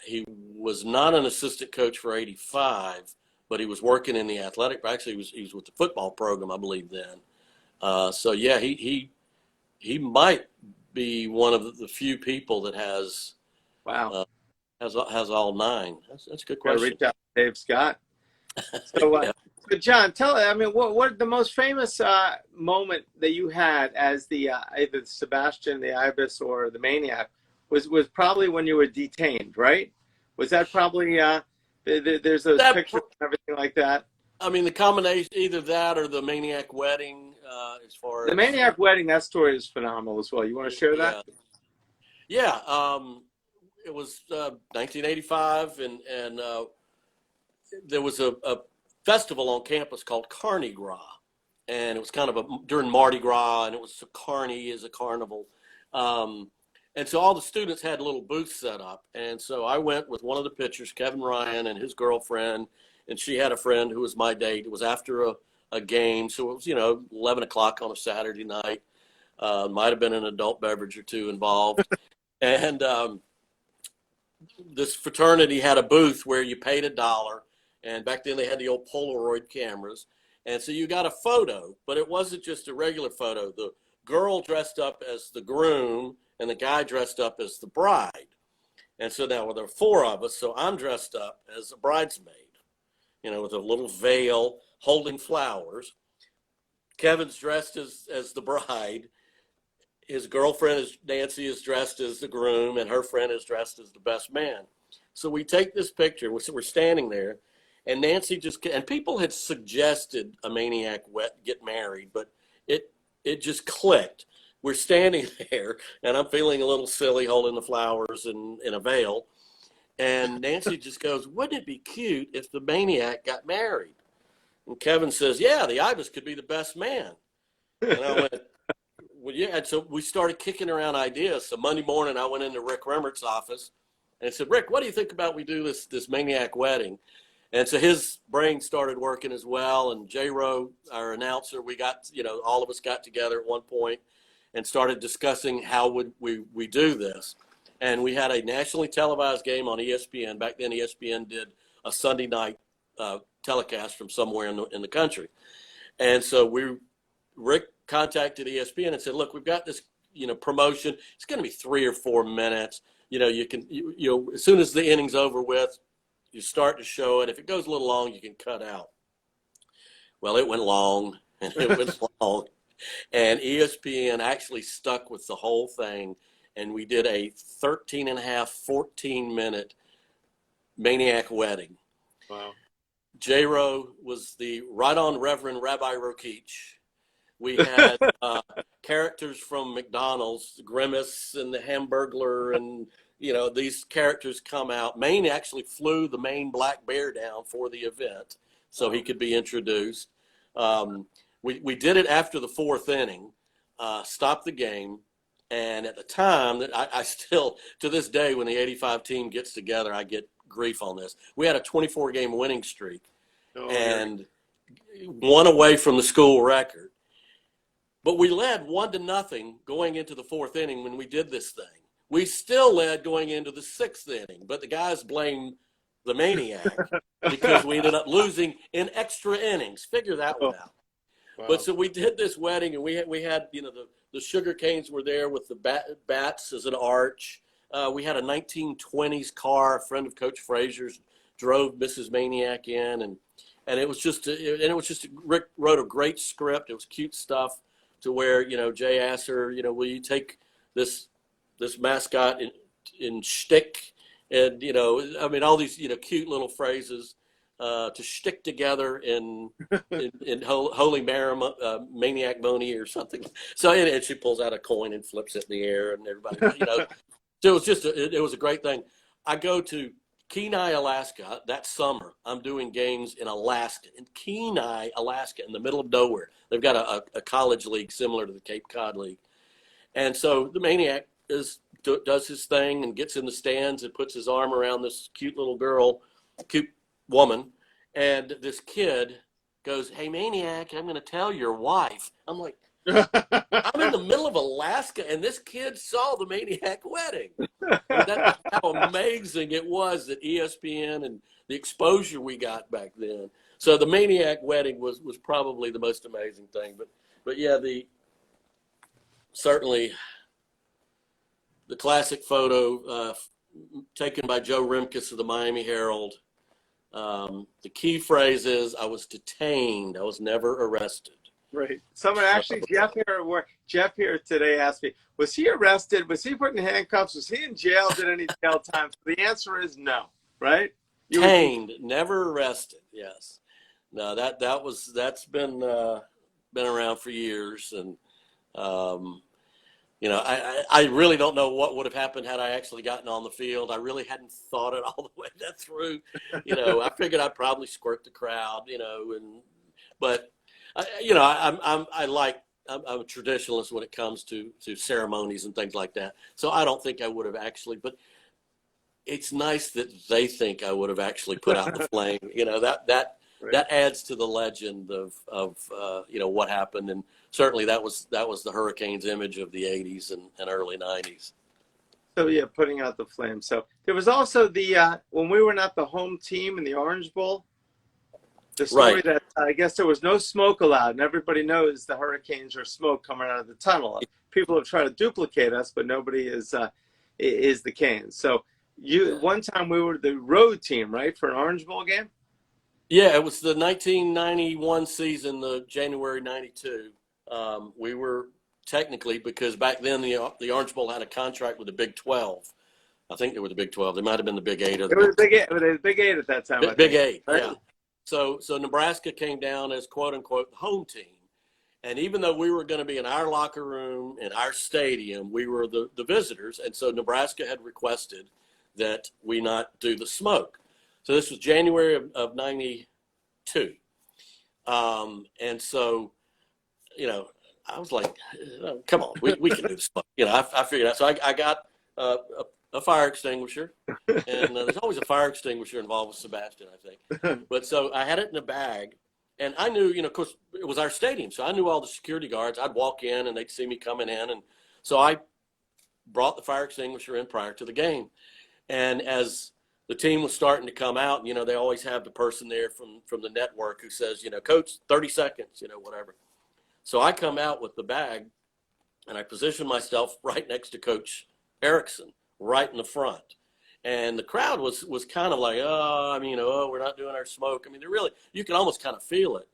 He was not an assistant coach for 85, but he was working in the athletic. Actually, he was with the football program, I believe, then. So yeah, he might be one of the few people that has has all 9. That's a good question. Reach out to Dave Scott. So, Yeah. so John, what the most famous moment that you had as the either Sebastian, the Ibis, or the Maniac was probably when you were detained, right? Was that probably there's those pictures and everything like that? I mean, the combination, either that or the Maniac wedding, as far as... The Maniac wedding, that story is phenomenal as well. You want to share that? Yeah. It was 1985, and there was a festival on campus called Carnegie Gras, and it was kind of during Mardi Gras, and it was Carney is a carnival. And so all the students had little booths set up. And so I went with one of the pitchers, Kevin Ryan, and his girlfriend, and she had a friend who was my date. It was after a game, so it was, 11 o'clock on a Saturday night. Might have been an adult beverage or two involved. And this fraternity had a booth where you paid $1, and back then they had the old Polaroid cameras. And so you got a photo, but it wasn't just a regular photo. The girl dressed up as the groom and the guy dressed up as the bride. And so now, well, there are four of us, so I'm dressed up as a bridesmaid, with a little veil holding flowers. Kevin's dressed as the bride. His girlfriend, Nancy, is dressed as the groom, and her friend is dressed as the best man. So we take this picture. We're standing there, and Nancy and people had suggested a Maniac get married, but it just clicked. We're standing there, and I'm feeling a little silly holding the flowers in a veil. And Nancy just goes, wouldn't it be cute if the Maniac got married? And Kevin says, yeah, the Ibis could be the best man. And I went, well, yeah. And so we started kicking around ideas. So Monday morning, I went into Rick Remmert's office and said, Rick, what do you think about we do this Maniac wedding? And so his brain started working as well. And J-Ro, our announcer, we got, all of us got together at one point and started discussing how would we do this. And we had a nationally televised game on ESPN. Back then, ESPN did a Sunday night telecast from somewhere in the country. And so Rick contacted ESPN and said, look, we've got this, promotion. It's going to be 3 or 4 minutes. You can, as soon as the inning's over with, you start to show it. If it goes a little long, you can cut out. Well, it went long, and it went long. And ESPN actually stuck with the whole thing, and we did a 13 and a half, 14-minute Maniac wedding. Wow. J-Ro was the Right On Reverend Rabbi Rokich. We had characters from McDonald's, Grimace and the Hamburglar, and, these characters come out. Maine actually flew the Maine black bear down for the event so he could be introduced. We did it after the 4th inning, stopped the game. And at the time, that I still, to this day, when the 85 team gets together, I get grief on this. We had a 24-game winning streak and one away from the school record. But we led 1-0 going into the 4th inning when we did this thing. We still led going into the 6th inning, but the guys blamed the Maniac because we ended up losing in extra innings. Figure that one out. Wow. But so we did this wedding, and we had the sugar canes were there with the bats as an arch. We had a 1920s car. A friend of Coach Frazier's drove Mrs. Maniac in, and it was just Rick wrote a great script. It was cute stuff to where Jay asked her, will you take this mascot in shtick, and all these cute little phrases to shtick together in Holy Maniac Money or something. So and she pulls out a coin and flips it in the air, and everybody, So it was a great thing. I go to Kenai, Alaska that summer. I'm doing games in Alaska, in Kenai, Alaska, in the middle of nowhere. They've got a college league similar to the Cape Cod League. And so the Maniac does his thing and gets in the stands and puts his arm around this cute little girl, cute woman. And this kid goes, hey, Maniac, I'm going to tell your wife. I'm like, I'm in the middle of Alaska, and this kid saw the Maniac wedding. And that's how amazing it was that ESPN and the exposure we got back then. So the Maniac wedding was probably the most amazing thing. But yeah, certainly the classic photo taken by Joe Remkus of the Miami Herald. The key phrase is, I was detained. I was never arrested. Right. Someone actually, Jeff here today asked me, was he arrested? Was he put in handcuffs? Was he in jail? Did any jail time? So the answer is no, right? Detained, never arrested. Yes. No, that's been around for years. And, I really don't know what would have happened had I actually gotten on the field. I really hadn't thought it all the way that through. I figured I'd probably squirt the crowd, but I'm a traditionalist when it comes to ceremonies and things like that. So I don't think I would have actually, but it's nice that they think I would have actually put out the flame. That adds to the legend of what happened. And certainly that was the Hurricanes image of the 80s and early 90s. So yeah, putting out the flame. So there was also the when we were not the home team in the Orange Bowl. the story Right. that I guess there was no smoke allowed, and everybody knows the hurricanes are smoke coming out of the tunnel. People have tried to duplicate us, but nobody is the Canes. So one time we were the road team, right, for an Orange Bowl game. Yeah, it was the 1991 season, the January '92. We were technically, because back then the Orange Bowl had a contract with the Big 12. I think they were the Big 12. They might have been the Big 8 or It was Big 8. It was Big 8 at that time. Big 8. Right? Yeah. So Nebraska came down as quote unquote the home team, and even though we were going to be in our locker room in our stadium, we were the visitors, and so Nebraska had requested that we not do the smoke. So this was January of '92, and so I was like, oh, come on, we can do this. I figured out. So I got a fire extinguisher, and there's always a fire extinguisher involved with Sebastian, I think. But so I had it in a bag, and I knew, of course, it was our stadium, so I knew all the security guards. I'd walk in, and they'd see me coming in, and so I brought the fire extinguisher in prior to the game. And as the team was starting to come out, they always have the person there from the network who says, Coach, 30 seconds, whatever. So I come out with the bag, and I position myself right next to Coach Erickson, right in the front. And the crowd was kind of like, we're not doing our smoke. I mean, you can almost kind of feel it.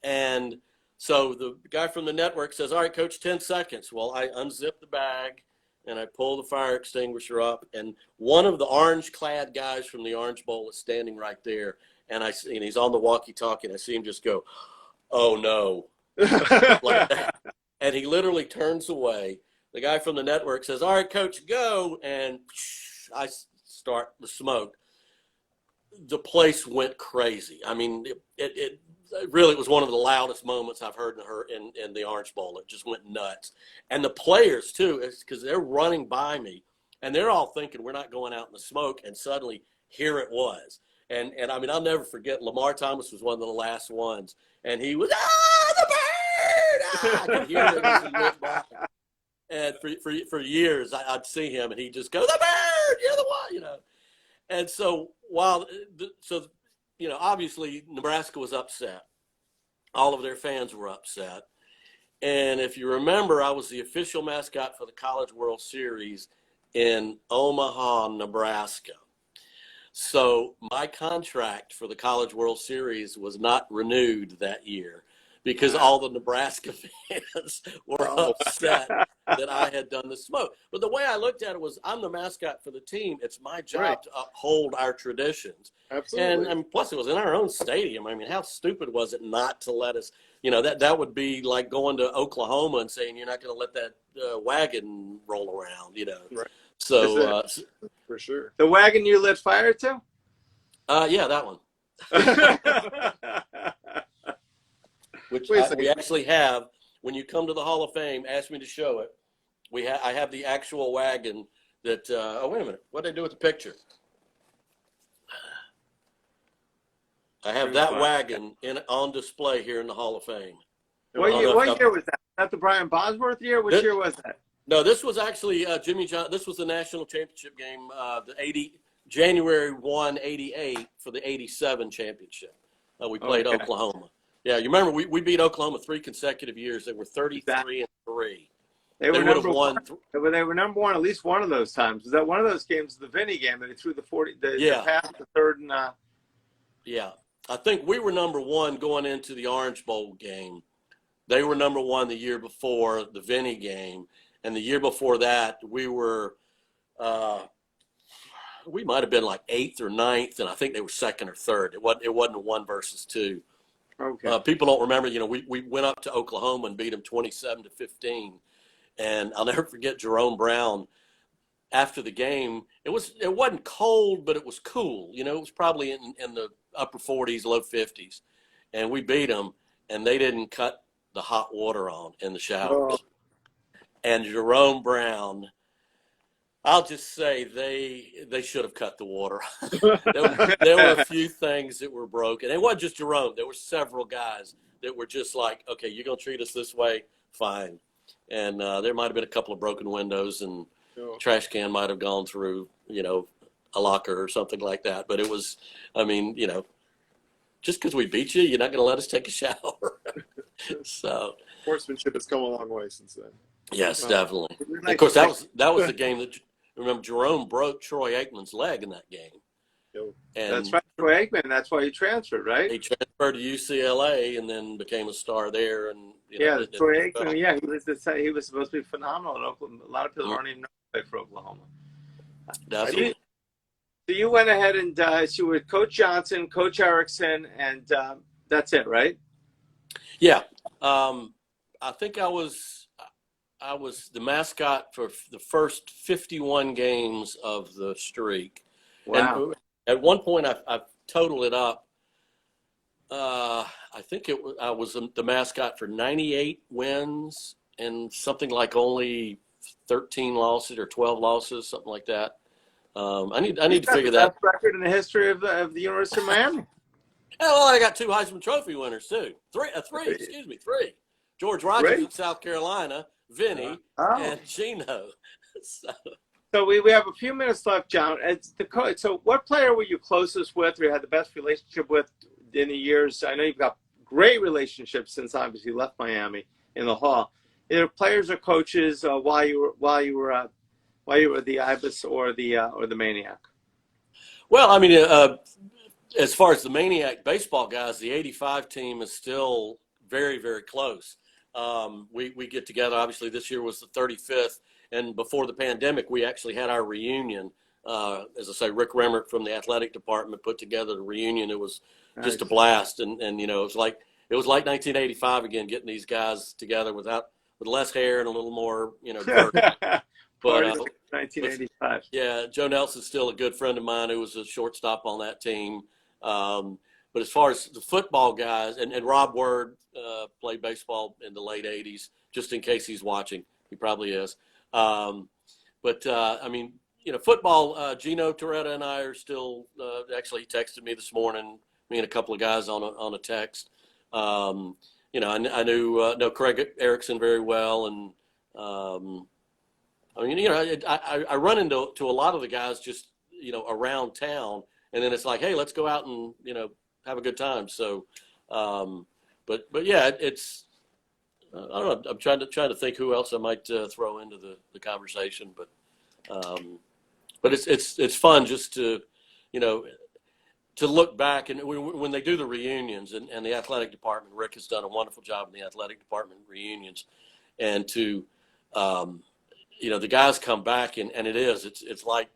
And so the guy from the network says, all right, Coach, 10 seconds. Well, I unzip the bag, and I pull the fire extinguisher up, and one of the orange-clad guys from the Orange Bowl is standing right there, and he's on the walkie-talkie, and I see him just go, oh, no, like that. And he literally turns away. The guy from the network says, all right, Coach, go, and I start the smoke. The place went crazy. I mean, it really was one of the loudest moments I've heard in the Orange Bowl. It just went nuts. And the players, too, because they're running by me, and they're all thinking we're not going out in the smoke, and suddenly here it was. And I mean, I'll never forget, Lamar Thomas was one of the last ones, and he was, the bird! I could hear him as he went by. And for years, I'd see him, and he'd just go, the bird, you're the one, And so obviously Nebraska was upset. All of their fans were upset. And if you remember, I was the official mascot for the College World Series in Omaha, Nebraska. So my contract for the College World Series was not renewed that year because all the Nebraska fans were upset that I had done the smoke. But the way I looked at it was, I'm the mascot for the team. It's my job to uphold our traditions. Absolutely. And plus, it was in our own stadium. I mean, how stupid was it not to let us, that would be like going to Oklahoma and saying you're not going to let that wagon roll around, Right. So, for sure. The wagon you lit fire to? yeah, that one. Which we actually have. When you come to the Hall of Fame, ask me to show it. I have the actual wagon that. Wait a minute. What did they do with the picture? I have that wagon on display here in the Hall of Fame. What year was that? Was that the Brian Bosworth year? Which year was that? No, this was actually Jimmy John. This was the national championship game, January 1, '88 for the '87 championship. We played Oklahoma. Yeah, you remember we beat Oklahoma 3 consecutive years. They were 33-3. They were number one. They were number one at least one of those times. Was that one of those games, the Vinny game, that he threw the pass, the third and? Yeah, I think we were number one going into the Orange Bowl game. They were number one the year before the Vinny game, and the year before that we were. We might have been like 8th or 9th, and I think they were 2nd or 3rd. It wasn't a 1 versus 2. Okay. People don't remember, we went up to Oklahoma and beat them 27-15. And I'll never forget Jerome Brown after the game. It wasn't cold, but it was cool. It was probably in the upper 40s, low 50s. And we beat them, and they didn't cut the hot water on in the showers. Oh. And Jerome Brown, I'll just say they should have cut the water. There were a few things that were broken. It wasn't just Jerome. There were several guys that were just like, okay, you're going to treat us this way? Fine. And there might have been a couple of broken windows, and trash can might have gone through, a locker or something like that. But it was, just because we beat you, you're not going to let us take a shower. So Sportsmanship has come a long way since then. yes, Well, definitely. we'd And like of course, to that was the game that, remember, Jerome broke Troy Aikman's leg in that game. Yo. That's And right, Troy Aikman. That's why he transferred, right? he transferred to UCLA and then became a star there. And Yeah, Troy Aikman. Yeah, he was supposed to be phenomenal in Oklahoma. A lot of people don't even know he played for Oklahoma. Definitely. So you went ahead and you were Coach Johnson, Coach Erickson, and that's it, right? Yeah. I think I was the mascot for the first 51 games of the streak. Wow. And at one point, I totaled it up. I think I was the mascot for 98 wins and something like only 13 losses or 12 losses, something like that. I need to figure that. Best record in the history of the University of Miami. Oh, well, I got 2 Heisman Trophy winners too. Three. Three. George Rogers Great. at South Carolina, Vinny, Oh. and Gino. So we have a few minutes left, John. So what player were you closest with or you had the best relationship with in the years? I know you've got great relationships since obviously you left Miami in the Hall. Either players or coaches while you were the Ibis or the Maniac. Well, I mean, as far as the Maniac baseball guys, the '85 team is still very, very close. We get together. Obviously, this year was the 35th, and before the pandemic, we actually had our reunion. As I say, Rick Remmert from the athletic department put together the reunion. It was just a blast, and it was like 1985 again, getting these guys together with less hair and a little more dirt. But 1985. yeah, Joe Nelson's still a good friend of mine who was a shortstop on that team. But as far as the football guys, and Rob Word played baseball in the late 80s, just in case he's watching. He probably is. I mean, football, Gino Toretta and I are still, actually he texted me this morning, me and a couple of guys on a text. I know Craig Erickson very well. And, I run into a lot of the guys just, around town. And then it's like, hey, let's go out and, have a good time. So, but yeah, it's, I don't know. I'm trying to think who else I might throw into the conversation, but it's fun just to, to look back and when they do the reunions and the athletic department, Rick has done a wonderful job in the athletic department reunions, and to, the guys come back and it's like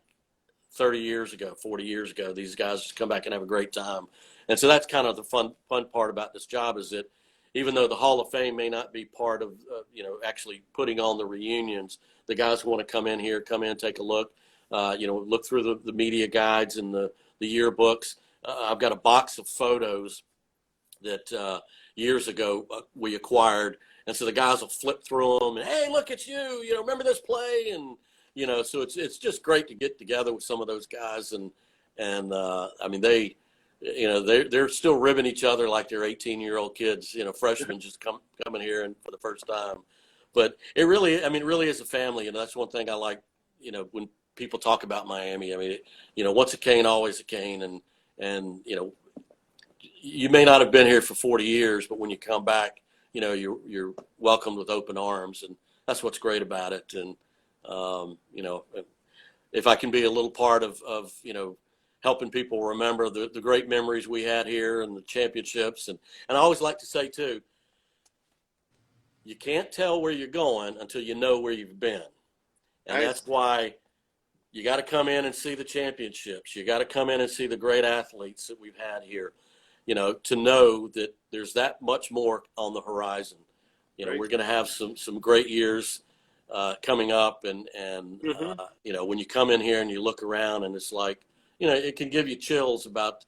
30 years ago, 40 years ago, these guys just come back and have a great time. And so that's kind of the fun part about this job is that even though the Hall of Fame may not be part of, actually putting on the reunions, the guys who want to come in, take a look, look through the media guides and the yearbooks. I've got a box of photos that years ago we acquired. And so the guys will flip through them and, hey, look at you, remember this play? And, so it's just great to get together with some of those guys. And I mean, they're still ribbing each other like they're 18-year-old kids, freshmen just coming here and for the first time. But it really is a family. And that's one thing I like, when people talk about Miami. I mean, once a Cane, always a Cane. And you may not have been here for 40 years, but when you come back, you're welcomed with open arms. And that's what's great about it. And, if I can be a little part of helping people remember the great memories we had here and the championships. And I always like to say, too, you can't tell where you're going until you know where you've been. And that's why you got to come in and see the championships. You got to come in and see the great athletes that we've had here, to know that there's that much more on the horizon. We're going to have some great years coming up. And when you come in here and you look around and it's like, it can give you chills about,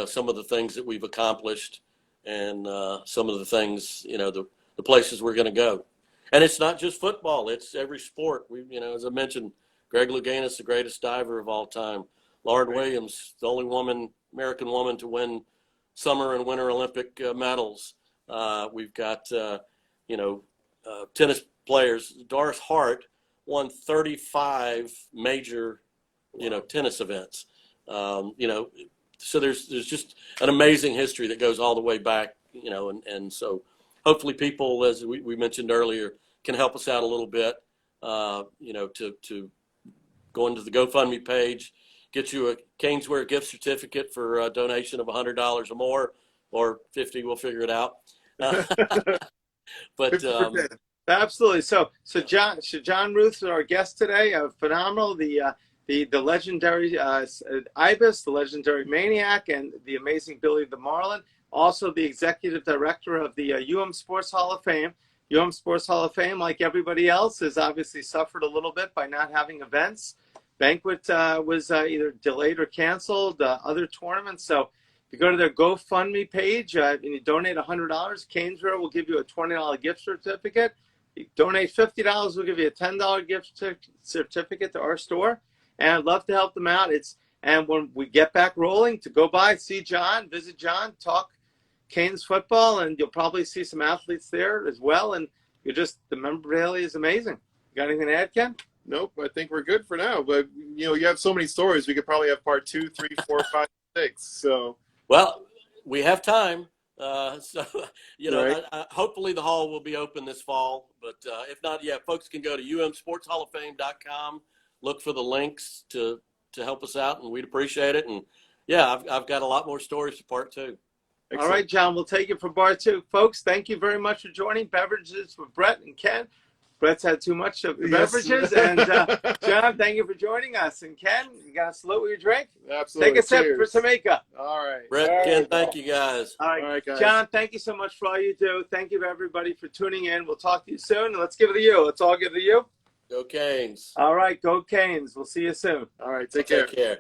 some of the things that we've accomplished and some of the things, the places we're going to go. And it's not just football. It's every sport. As I mentioned, Greg Louganis, the greatest diver of all time. Lauren Williams, the only American woman to win summer and winter Olympic medals. We've got, tennis players. Doris Hart won 35 major, tennis events. so there's just an amazing history that goes all the way back, and so hopefully people, as we mentioned earlier, can help us out a little bit, to go into the GoFundMe page, get you a Caneswear gift certificate for a donation of $100 or more, or 50, we'll figure it out. But 50%. Absolutely. So John Routh is our guest today. Phenomenal. The legendary Ibis, the legendary Maniac, and the amazing Billy the Marlin. Also the executive director of the Sports Hall of Fame. Sports Hall of Fame, like everybody else, has obviously suffered a little bit by not having events. Banquet was either delayed or canceled, other tournaments. So if you go to their GoFundMe page and you donate $100, Caneswear will give you a $20 gift certificate. You donate $50, we'll give you a $10 gift certificate to our store. And I'd love to help them out. And when we get back rolling, to go by, see John, visit John, talk Canes football, and you'll probably see some athletes there as well. And the memorabilia is amazing. You got anything to add, Ken? Nope, I think we're good for now. But you have so many stories. We could probably have part 2, 3, 4, 5, 6. So well, we have time. So right. hopefully the hall will be open this fall. But if not, folks can go to umsportshalloffame.com, look for the links to help us out, and we'd appreciate it. And I've got a lot more stories for part 2. Excellent. All right, John, we'll take it for part 2. Folks, thank you very much for joining Beverages with Brett and Ken. Brett's had too much of the beverages. And John, thank you for joining us. And Ken, you got a salute with your drink? Absolutely. Take a sip Cheers. for Tamika. All right. Brett, all Ken, right, thank you guys. All right, guys. John, thank you so much for all you do. Thank you, everybody, for tuning in. We'll talk to you soon. And let's give it to you. Let's all give it to you. Go Canes. All right, go Canes. We'll see you soon. All right, take care. Take care.